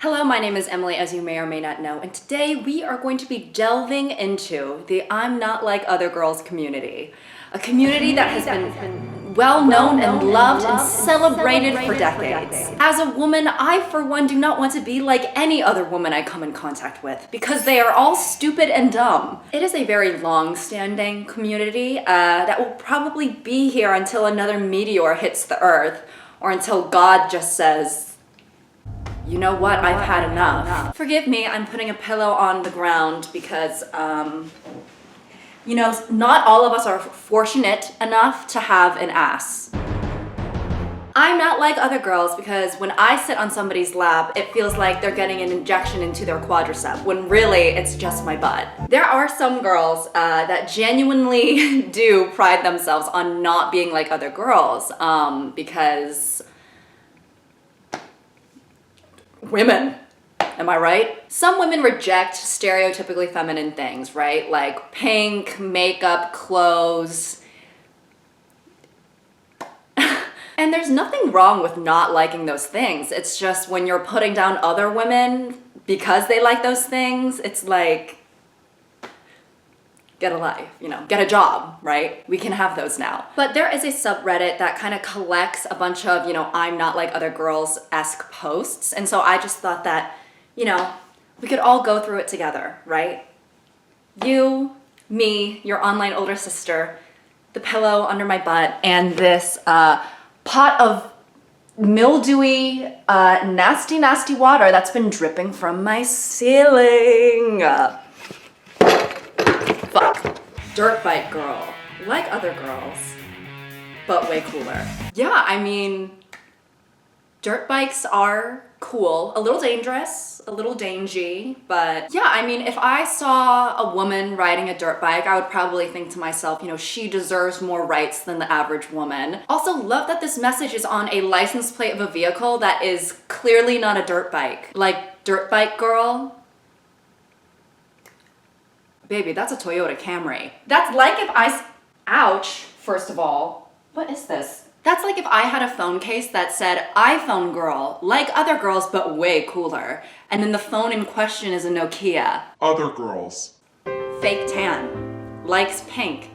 Hello, my name is Emily, as you may or may not know, and today we are going to be delving into the I'm Not Like Other Girls community. A community that has been well known and loved and celebrated for decades. As a woman, I for one do not want to be like any other woman I come in contact with because they are all stupid and dumb. It is a very long-standing community that will probably be here until another meteor hits the earth or until God just says, you know what, I've had enough. Forgive me, I'm putting a pillow on the ground because, you know, not all of us are fortunate enough to have an ass. I'm not like other girls because when I sit on somebody's lap, it feels like they're getting an injection into their quadricep, when really it's just my butt. There are some girls that genuinely do pride themselves on not being like other girls because women, am I right? Some women reject stereotypically feminine things, right? Like pink, makeup, clothes. And there's nothing wrong with not liking those things. It's just when you're putting down other women because they like those things, it's like, get a life, you know, get a job, right? We can have those now. But there is a subreddit that kind of collects a bunch of, you know, I'm not like other girls-esque posts. And so I just thought that, you know, we could all go through it together, right? You, me, your online older sister, the pillow under my butt, and this pot of mildewy, nasty, nasty water that's been dripping from my ceiling. Fuck. Dirt bike girl. Like other girls, but way cooler. Yeah, I mean, dirt bikes are cool. A little dangerous, a little dangy, but yeah, I mean, if I saw a woman riding a dirt bike, I would probably think to myself, you know, she deserves more rights than the average woman. Also, love that this message is on a license plate of a vehicle that is clearly not a dirt bike. Like, dirt bike girl. Baby, that's a Toyota Camry. That's like if ouch, first of all. What is this? That's like if I had a phone case that said, iPhone girl, like other girls, but way cooler. And then the phone in question is a Nokia. Other girls. Fake tan. Likes pink.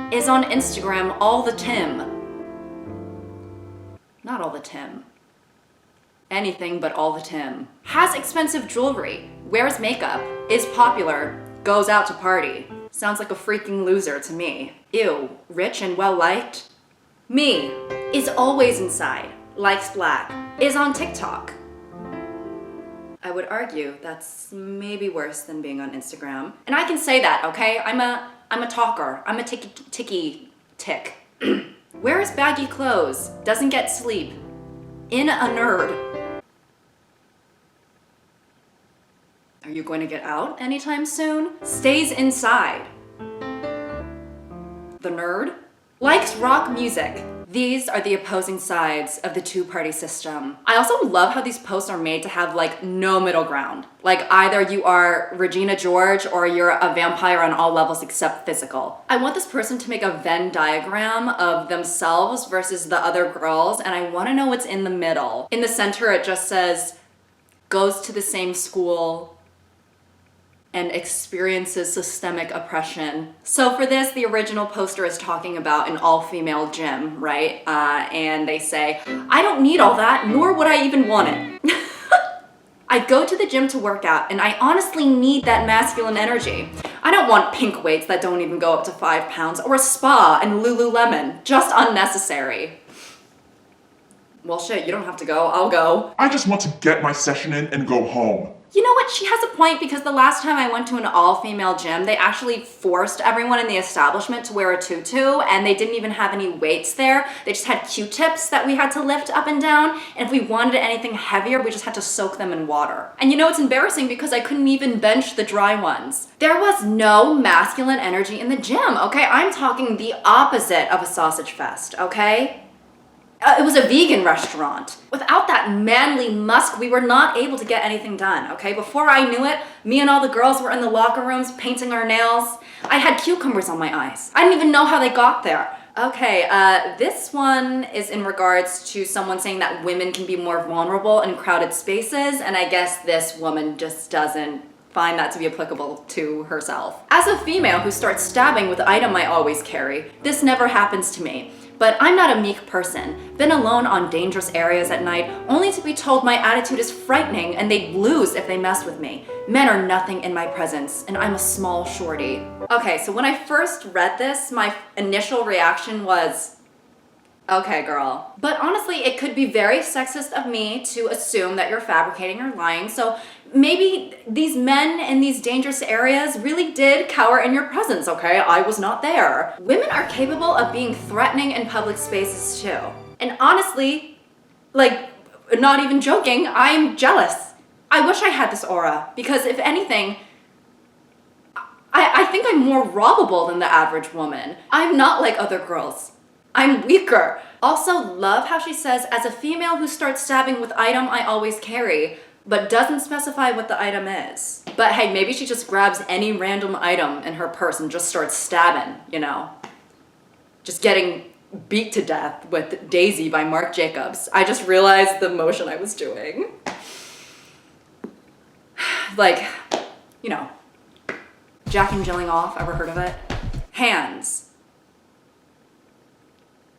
Is on Instagram all the Tim. Not all the Tim. Anything but all the Tim. Has expensive jewelry. Wears makeup. Is popular. Goes out to party. Sounds like a freaking loser to me. Ew, rich and well-liked? Me. Is always inside. Likes black. Is on TikTok. I would argue that's maybe worse than being on Instagram. And I can say that, okay? I'm a talker. I'm a ticky tick. Wears baggy clothes. Doesn't get sleep. In a nerd. Are you going to get out anytime soon? Stays inside. The nerd? Likes rock music. These are the opposing sides of the two-party system. I also love how these posts are made to have like no middle ground. Like either you are Regina George or you're a vampire on all levels except physical. I want this person to make a Venn diagram of themselves versus the other girls, and I want to know what's in the middle. In the center it just says, goes to the same school, and experiences systemic oppression. So for this, the original poster is talking about an all-female gym, right? And they say, I don't need all that, nor would I even want it. I go to the gym to work out, and I honestly need that masculine energy. I don't want pink weights that don't even go up to 5 pounds, or a spa and Lululemon. Just unnecessary. Well, shit, you don't have to go, I'll go. I just want to get my session in and go home. You know what, she has a point because the last time I went to an all-female gym, they actually forced everyone in the establishment to wear a tutu, and they didn't even have any weights there. They just had Q-tips that we had to lift up and down, and if we wanted anything heavier, we just had to soak them in water. And you know, it's embarrassing because I couldn't even bench the dry ones. There was no masculine energy in the gym, okay? I'm talking the opposite of a sausage fest, okay? It was a vegan restaurant. Without that manly musk, we were not able to get anything done, okay? Before I knew it, me and all the girls were in the locker rooms painting our nails. I had cucumbers on my eyes. I didn't even know how they got there. Okay, this one is in regards to someone saying that women can be more vulnerable in crowded spaces, and I guess this woman just doesn't find that to be applicable to herself. As a female who starts stabbing with the item I always carry, this never happens to me. But I'm not a meek person. Been alone on dangerous areas at night, only to be told my attitude is frightening and they'd lose if they mess with me. Men are nothing in my presence, and I'm a small shorty. Okay, so when I first read this, my initial reaction was, okay, girl. But honestly, it could be very sexist of me to assume that you're fabricating or lying, so maybe these men in these dangerous areas really did cower in your presence, okay? I was not there. Women are capable of being threatening in public spaces too. And honestly, like, not even joking, I'm jealous. I wish I had this aura, because if anything, I think I'm more robbable than the average woman. I'm not like other girls. I'm weaker. Also, love how she says, as a female who starts stabbing with item I always carry, but doesn't specify what the item is. But hey, maybe she just grabs any random item in her purse and just starts stabbing, you know? Just getting beat to death with Daisy by Marc Jacobs. I just realized the motion I was doing. Like, you know, Jack and Jilling off, ever heard of it? Hands.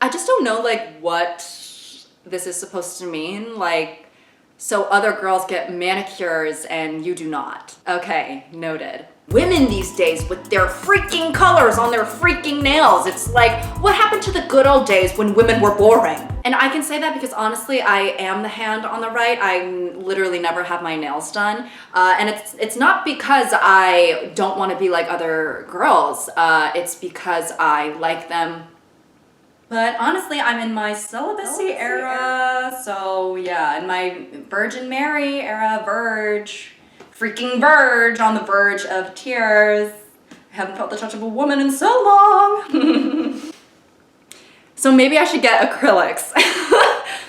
I just don't know, like, what this is supposed to mean. Like, so other girls get manicures and you do not. Okay, noted. Women these days with their freaking colors on their freaking nails. It's like, what happened to the good old days when women were boring? And I can say that because honestly, I am the hand on the right. I literally never have my nails done. And it's not because I don't want to be like other girls. It's because I like them. But honestly, I'm in my celibacy era, so yeah, in my Virgin Mary era, freaking verge, on the verge of tears. I haven't felt the touch of a woman in so long. So maybe I should get acrylics.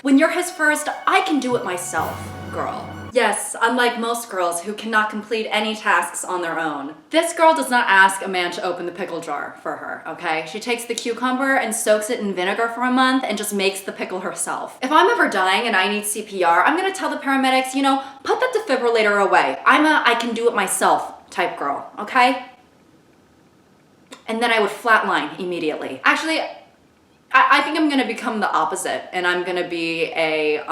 When you're his first, I can do it myself, girl. Yes, unlike most girls who cannot complete any tasks on their own. This girl does not ask a man to open the pickle jar for her, okay? She takes the cucumber and soaks it in vinegar for a month and just makes the pickle herself. If I'm ever dying and I need CPR, I'm gonna tell the paramedics, you know, put that defibrillator away. I'm a I can do it myself type girl, okay? And then I would flatline immediately. Actually, I think I'm gonna become the opposite, and I'm gonna be a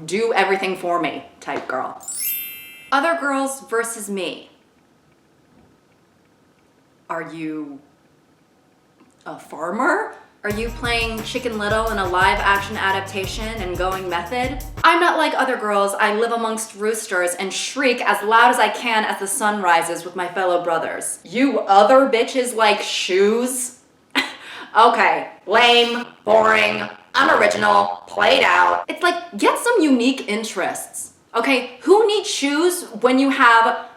do everything for me type girl. Other girls versus me. Are you a farmer? Are you playing Chicken Little in a live action adaptation and going method? I'm not like other girls. I live amongst roosters and shriek as loud as I can as the sun rises with my fellow brothers. You other bitches like shoes? Okay, lame, boring, unoriginal, played out. It's like, get some unique interests. Okay, who needs shoes when you have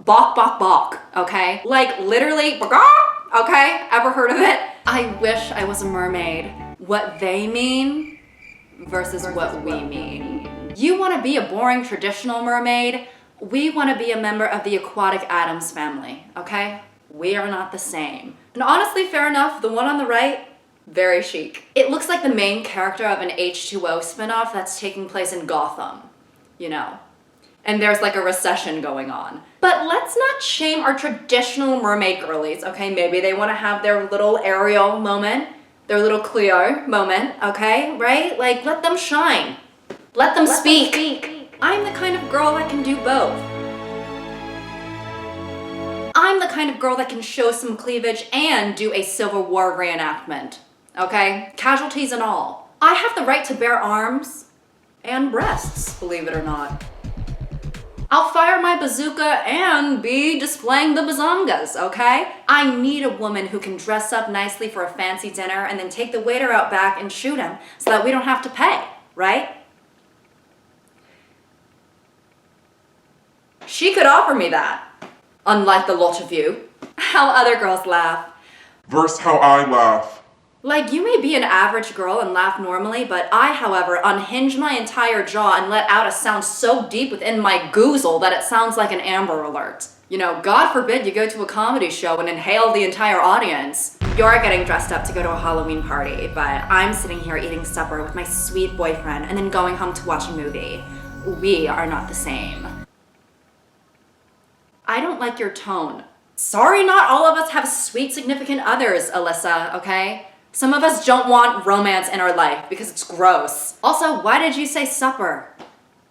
bok bok bok, okay? Like literally, okay, ever heard of it? I wish I was a mermaid. What they mean versus what we mean. You wanna be a boring traditional mermaid? We wanna be a member of the aquatic Addams family, okay? We are not the same. And honestly, fair enough, the one on the right, very chic. It looks like the main character of an H2O spinoff that's taking place in Gotham, you know. And there's like a recession going on. But let's not shame our traditional mermaid girlies, okay? Maybe they want to have their little Ariel moment, their little Cleo moment, okay? Right? Like, let them shine. Let them speak. I'm the kind of girl that can do both. I'm the kind of girl that can show some cleavage and do a Civil War reenactment, okay? Casualties and all. I have the right to bear arms and breasts, believe it or not. I'll fire my bazooka and be displaying the bazongas, okay? I need a woman who can dress up nicely for a fancy dinner and then take the waiter out back and shoot him so that we don't have to pay, right? She could offer me that. Unlike the lot of you. How other girls laugh. Verse how I laugh. Like, you may be an average girl and laugh normally, but I, however, unhinge my entire jaw and let out a sound so deep within my goozle that it sounds like an Amber Alert. You know, God forbid you go to a comedy show and inhale the entire audience. You're getting dressed up to go to a Halloween party, but I'm sitting here eating supper with my sweet boyfriend and then going home to watch a movie. We are not the same. I don't like your tone. Sorry, not all of us have sweet significant others, Alyssa, okay? Some of us don't want romance in our life because it's gross. Also, why did you say supper?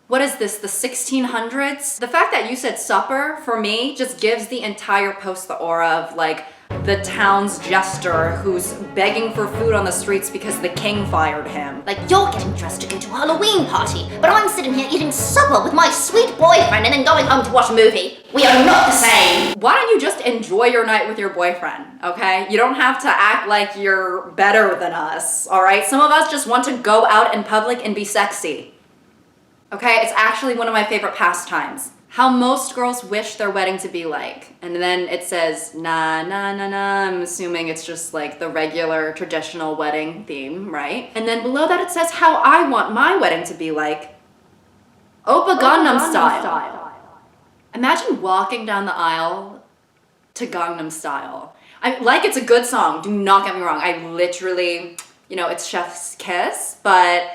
What is this, the 1600s? The fact that you said supper, for me, just gives the entire post the aura of like the town's jester who's begging for food on the streets because the king fired him. Like, you're getting dressed to go to a Halloween party, but I'm sitting here eating supper with my sweet boyfriend and then going home to watch a movie. We are not the same. Why don't you just enjoy your night with your boyfriend, okay? You don't have to act like you're better than us, all right? Some of us just want to go out in public and be sexy. Okay, it's actually one of my favorite pastimes. How most girls wish their wedding to be like. And then it says, na na na na. I'm assuming it's just like the regular traditional wedding theme, right? And then below that it says how I want my wedding to be like. Oppa Gangnam Style. Imagine walking down the aisle to Gangnam Style. Like it's a good song, do not get me wrong. I literally, it's chef's kiss, but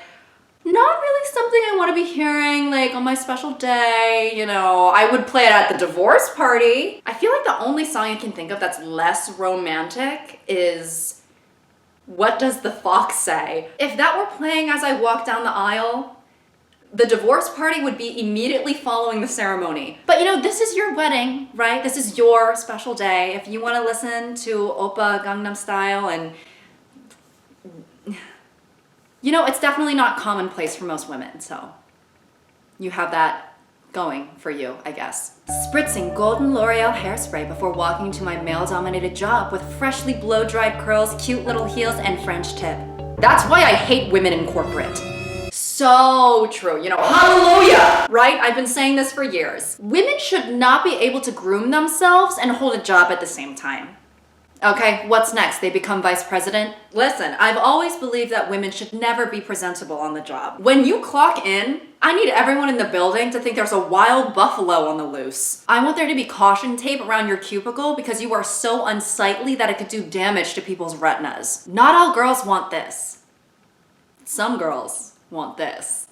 not really something I want to be hearing like on my special day, I would play it at the divorce party. I feel like the only song I can think of that's less romantic is What Does the Fox Say? If that were playing as I walk down the aisle, the divorce party would be immediately following the ceremony. But this is your wedding, right? This is your special day. If you want to listen to Oppa Gangnam Style and it's definitely not commonplace for most women, so you have that going for you, I guess. Spritzing golden L'Oreal hairspray before walking to my male-dominated job with freshly blow-dried curls, cute little heels, and French tip. That's why I hate women in corporate. So true, hallelujah, right? I've been saying this for years. Women should not be able to groom themselves and hold a job at the same time. Okay, what's next? They become vice president? Listen, I've always believed that women should never be presentable on the job. When you clock in, I need everyone in the building to think there's a wild buffalo on the loose. I want there to be caution tape around your cubicle because you are so unsightly that it could do damage to people's retinas. Not all girls want this. Some girls want this.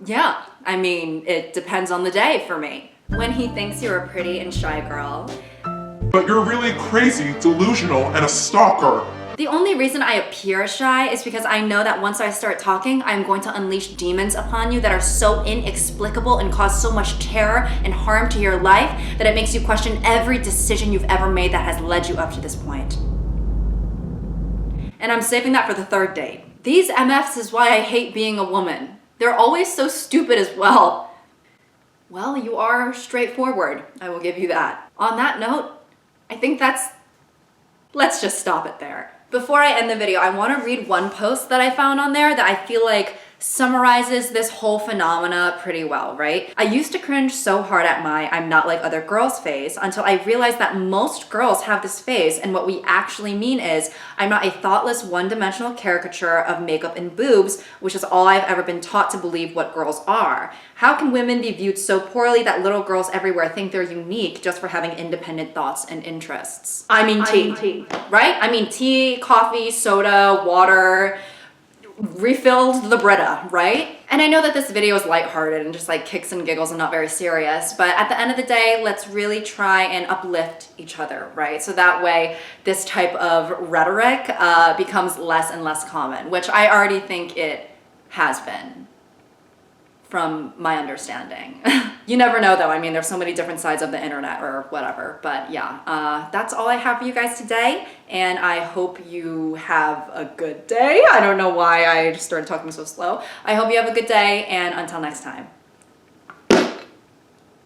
Yeah, it depends on the day for me. When he thinks you're a pretty and shy girl. But you're really crazy, delusional, and a stalker. The only reason I appear shy is because I know that once I start talking, I'm going to unleash demons upon you that are so inexplicable and cause so much terror and harm to your life that it makes you question every decision you've ever made that has led you up to this point. And I'm saving that for the third date. These MFs is why I hate being a woman. They're always so stupid as well. Well, you are straightforward. I will give you that. On that note, I think let's just stop it there. Before I end the video, I want to read one post that I found on there that I feel like summarizes this whole phenomena pretty well, right? I used to cringe so hard at my I'm not like other girls phase until I realized that most girls have this phase, and what we actually mean is I'm not a thoughtless one-dimensional caricature of makeup and boobs, which is all I've ever been taught to believe what girls are. How can women be viewed so poorly that little girls everywhere think they're unique just for having independent thoughts and interests? Tea, right? Tea, coffee, soda, water, refilled the Brita, right? And I know that this video is lighthearted and just like kicks and giggles and not very serious, but at the end of the day, let's really try and uplift each other, right? So that way this type of rhetoric becomes less and less common, which I already think it has been from my understanding. You never know though. There's so many different sides of the internet or whatever, but yeah, that's all I have for you guys today. And I hope you have a good day. I don't know why I just started talking so slow. I hope you have a good day, and until next time.